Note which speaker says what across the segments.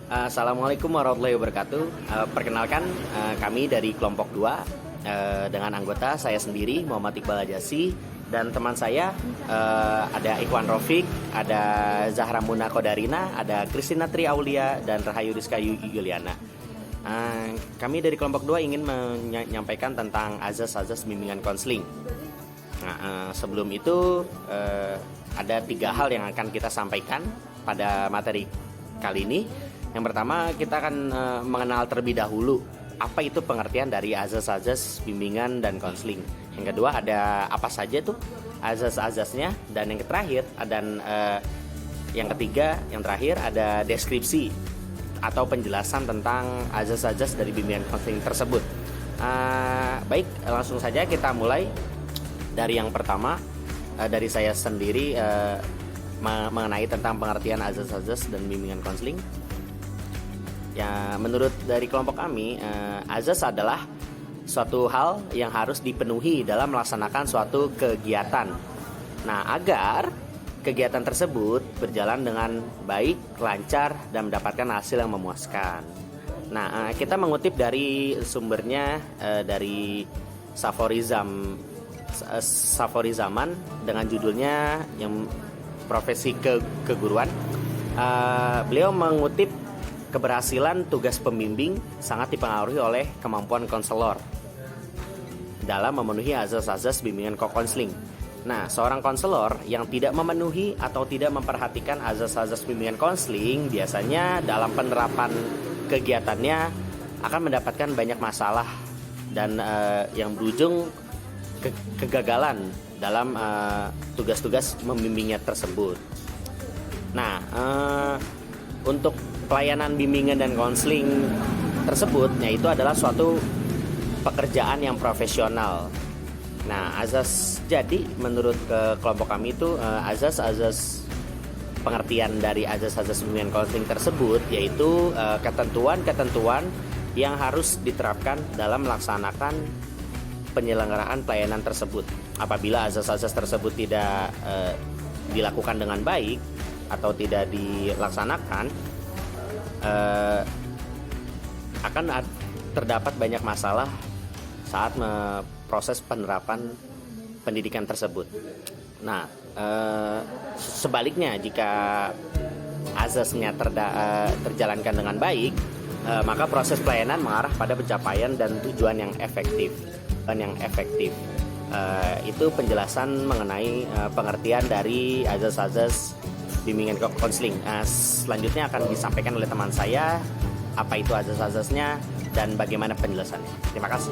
Speaker 1: Assalamualaikum warahmatullahi wabarakatuh. Perkenalkan, kami dari kelompok 2 dengan anggota saya sendiri Muhammad Iqbal Ajasi dan teman saya ada Ikhwan Rafiq, ada Zahra Muna Kodarina, ada Kristina Tri Aulia dan Rahayu Rizka Yuliana. Kami dari kelompok 2 ingin menyampaikan tentang azas-azas bimbingan konseling. Nah, sebelum itu ada 3 hal yang akan kita sampaikan pada materi kali ini. Yang pertama, kita akan mengenal terlebih dahulu apa itu pengertian dari azas-azas bimbingan dan konseling. Yang kedua, ada apa saja tuh azas-azasnya, dan yang terakhir yang ketiga, yang terakhir ada deskripsi atau penjelasan tentang azas-azas dari bimbingan konseling tersebut. Baik, langsung saja kita mulai dari yang pertama, dari saya sendiri mengenai tentang pengertian azas-azas dan bimbingan konseling. Ya, menurut dari kelompok kami, azas adalah suatu hal yang harus dipenuhi dalam melaksanakan suatu kegiatan. Nah, agar kegiatan tersebut berjalan dengan baik, lancar, dan mendapatkan hasil yang memuaskan. Nah, kita mengutip dari sumbernya dari Safori Zaman dengan judulnya yang profesi keguruan. Beliau mengutip keberhasilan tugas pembimbing sangat dipengaruhi oleh kemampuan konselor dalam memenuhi azas-azas bimbingan konseling. Nah, seorang konselor yang tidak memenuhi atau tidak memperhatikan azas-azas bimbingan konseling biasanya dalam penerapan kegiatannya akan mendapatkan banyak masalah dan yang berujung kegagalan dalam tugas-tugas membimbingnya tersebut. Nah, untuk pelayanan bimbingan dan konseling tersebut, yaitu adalah suatu pekerjaan yang profesional. Nah, jadi menurut kelompok kami itu azas-azas pengertian dari azas-azas bimbingan konseling tersebut yaitu ketentuan-ketentuan yang harus diterapkan dalam melaksanakan penyelenggaraan pelayanan tersebut. Apabila azas-azas tersebut tidak dilakukan dengan baik atau tidak dilaksanakan, akan terdapat banyak masalah saat proses penerapan pendidikan tersebut. Nah, sebaliknya jika azasnya terjalankan dengan baik, maka proses pelayanan mengarah pada pencapaian dan tujuan yang efektif. Itu penjelasan mengenai pengertian dari azas-azas bimbingan konseling. Selanjutnya akan disampaikan oleh teman saya apa itu azas-azasnya dan bagaimana penjelasannya. Terima kasih.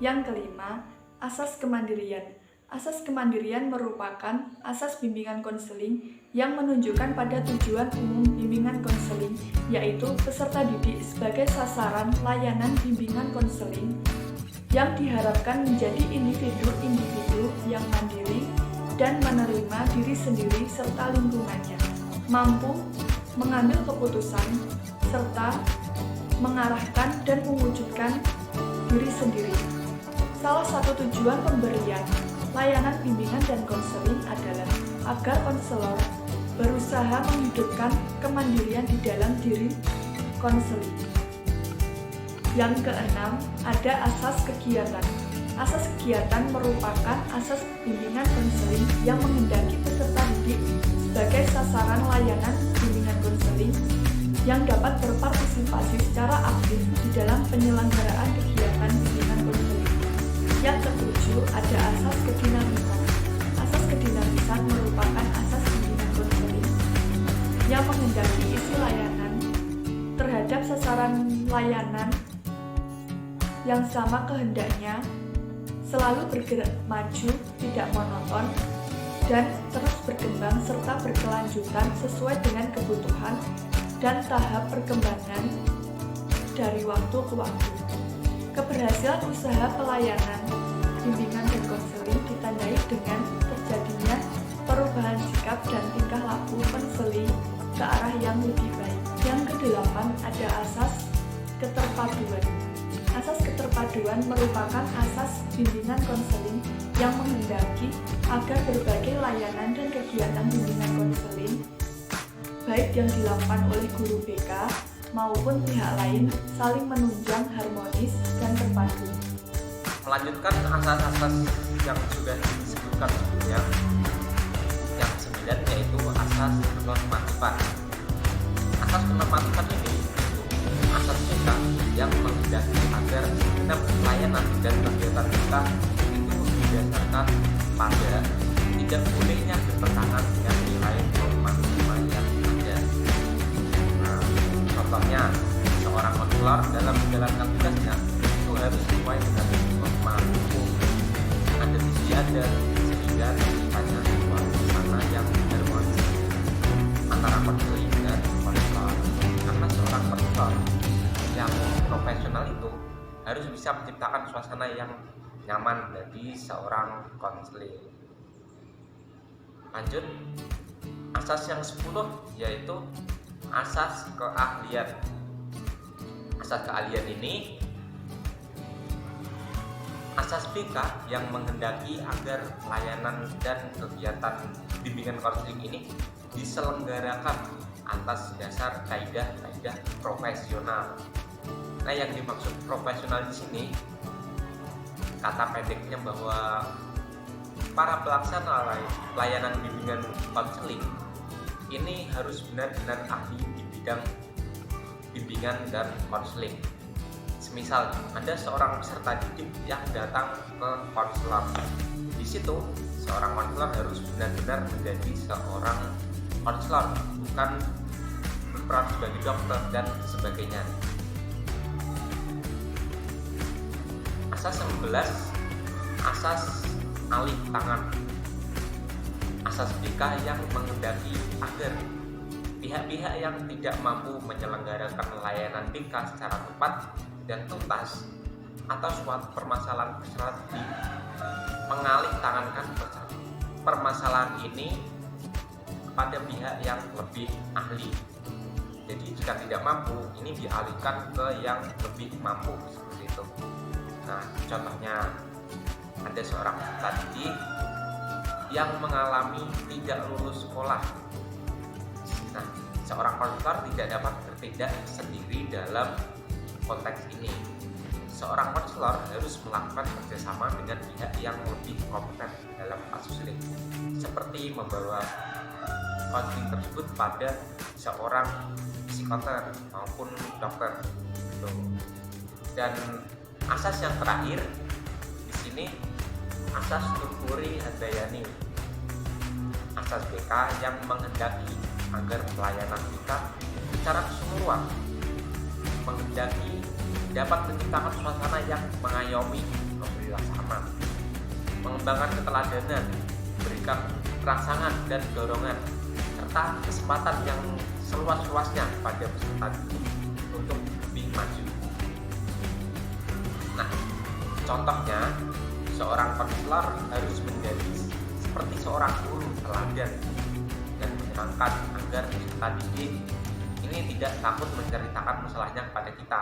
Speaker 2: Yang kelima, asas kemandirian. Asas kemandirian merupakan asas bimbingan konseling yang menunjukkan pada tujuan umum bimbingan konseling, yaitu peserta didik sebagai sasaran layanan bimbingan konseling yang diharapkan menjadi individu-individu yang mandiri dan menerima diri sendiri serta lingkungannya, mampu mengambil keputusan, serta mengarahkan dan mewujudkan diri sendiri. Salah satu tujuan pemberian layanan bimbingan dan konseling adalah agar konselor berusaha menghidupkan kemandirian di dalam diri konseling. Yang keenam, ada asas kegiatan. Asas kegiatan merupakan asas bimbingan konseling yang menghendaki peserta didik sebagai sasaran layanan bimbingan konseling yang dapat berpartisipasi secara aktif di dalam penyelenggaraan kegiatan bimbingan konseling. Yang ketujuh, ada asas kedinamisan. Asas kedinamisan merupakan asas bimbingan konseling yang menghendaki isi layanan terhadap sasaran layanan yang sama kehendaknya selalu bergerak maju, tidak monoton, dan terus berkembang serta berkelanjutan sesuai dengan kebutuhan dan tahap perkembangan dari waktu ke waktu. Keberhasilan usaha pelayanan bimbingan dan konseling ditandai dengan terjadinya perubahan sikap dan tingkah laku konseling ke arah yang lebih baik. Yang kedelapan, ada asas keterpaduan. Asas keterpaduan merupakan asas bimbingan konseling yang menghendaki agar berbagai layanan dan kegiatan bimbingan konseling, baik yang dilakukan oleh guru BK maupun pihak lain, saling menunjang harmonis dan terpadu.
Speaker 3: Melanjutkan asas-asas yang sudah disebutkan sebelumnya, yang ke-9 yaitu asas kenormatifan. Asas kenormatifan ini asas kita yang menghendaki agar setiap pelayanan dan kegiatan kita itu didasarkan pada tidak bolehnya bertentangan dengan nilai normativa yang ada. Nah, contohnya seorang konselor dalam menjalankan tugasnya itu harus sesuai dengan norma hukum, ada istiadat, sehingga hanya suasana yang harmonis antara konseling dan konselor. Karena seorang konselor yang profesional itu harus bisa menciptakan suasana yang nyaman bagi seorang konseling. Lanjut, asas yang 10 yaitu asas keahlian. Asas keahlian ini asas BK yang menghendaki agar layanan dan kegiatan bimbingan konseling ini diselenggarakan atas dasar kaidah-kaidah profesional. Nah, yang dimaksud profesional di sini kata pendeknya bahwa para pelaksana layanan bimbingan konseling ini harus benar-benar ahli di bidang bimbingan dan konseling. Semisal ada seorang peserta didik yang datang ke konselor, di situ seorang konselor harus benar-benar menjadi seorang konselor, bukan berperan sebagai dokter dan sebagainya. Asas 11, asas alih tangan. Asas BK yang menghendaki agar pihak-pihak yang tidak mampu menyelenggarakan layanan BK secara tepat dan tuntas atau suatu permasalahan strategi mengalih tangankan permasalahan ini pada pihak yang lebih ahli. Jadi jika tidak mampu, ini dialihkan ke yang lebih mampu, seperti itu. Nah, contohnya ada seorang peserta didik yang mengalami tidak lulus sekolah. Nah, seorang konselor tidak dapat bertindak sendiri dalam konteks ini. Seorang konselor harus melakukan kerjasama dengan pihak yang lebih kompeten dalam kasus ini, seperti membawa konseling tersebut pada seorang psikoter maupun dokter. Dan asas yang terakhir di sini asas Tuturi Handayani. Asas BK yang menghendaki agar pelayanan kita secara keseluruhan menghendaki dapat menciptakan suasana yang mengayomi, memberi Laksamana. Mengembangkan keteladanan, berikan rangsangan dan dorongan, serta kesempatan yang seluas-luasnya pada peserta didik untuk lebih maju. Nah, contohnya, seorang konselor harus menjadi seperti seorang guru teladan dan menyenangkan agar peserta didik ini tidak takut menceritakan masalahnya kepada kita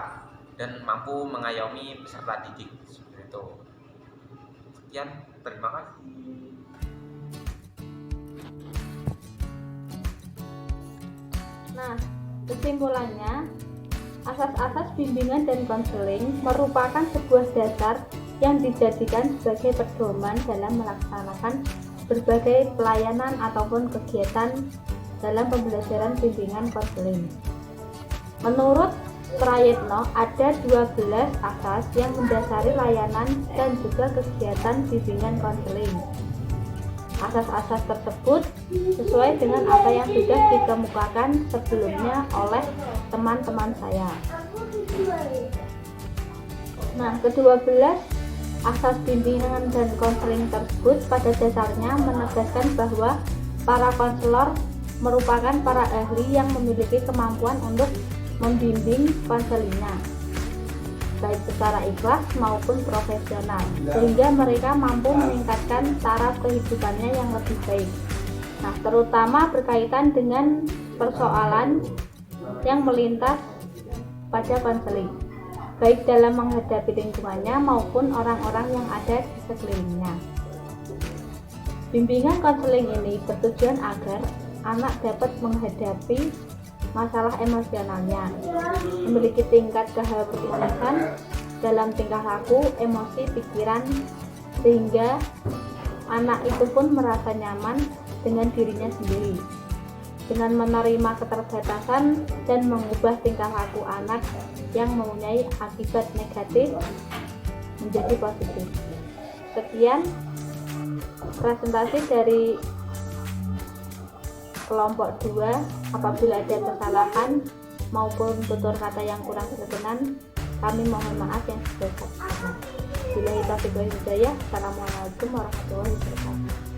Speaker 3: dan mampu mengayomi peserta didik seperti itu. Sekian, terima kasih.
Speaker 4: Nah, kesimpulannya, asas-asas bimbingan dan konseling merupakan sebuah dasar yang dijadikan sebagai pedoman dalam melaksanakan berbagai pelayanan ataupun kegiatan dalam pembelajaran bimbingan konseling. Menurut Prayitno, ada 12 asas yang mendasari layanan dan juga kegiatan bimbingan konseling. Asas-asas tersebut sesuai dengan apa yang sudah dikemukakan sebelumnya oleh teman-teman saya. Nah, ke-12 asas bimbingan dan konseling tersebut pada dasarnya menegaskan bahwa para konselor merupakan para ahli yang memiliki kemampuan untuk membimbing konselingnya, baik secara ikhlas maupun profesional, sehingga mereka mampu meningkatkan taraf kehidupannya yang lebih baik. Nah, terutama berkaitan dengan persoalan yang melintas pada konseling, baik dalam menghadapi lingkungannya maupun orang-orang yang ada di sekelilingnya. Bimbingan konseling ini bertujuan agar anak dapat menghadapi masalah emosionalnya, memiliki tingkat keharmonisan dalam tingkah laku, emosi, pikiran, sehingga anak itu pun merasa nyaman dengan dirinya sendiri. Dengan menerima keterbatasan dan mengubah tingkah laku anak yang mempunyai akibat negatif menjadi positif. Sekian presentasi dari kelompok 2. Apabila ada kesalahan maupun tutur kata yang kurang berkenan, kami mohon maaf yang sebesar-besarnya. Billahi taufiq wal hidayah. Assalamualaikum warahmatullahi wabarakatuh.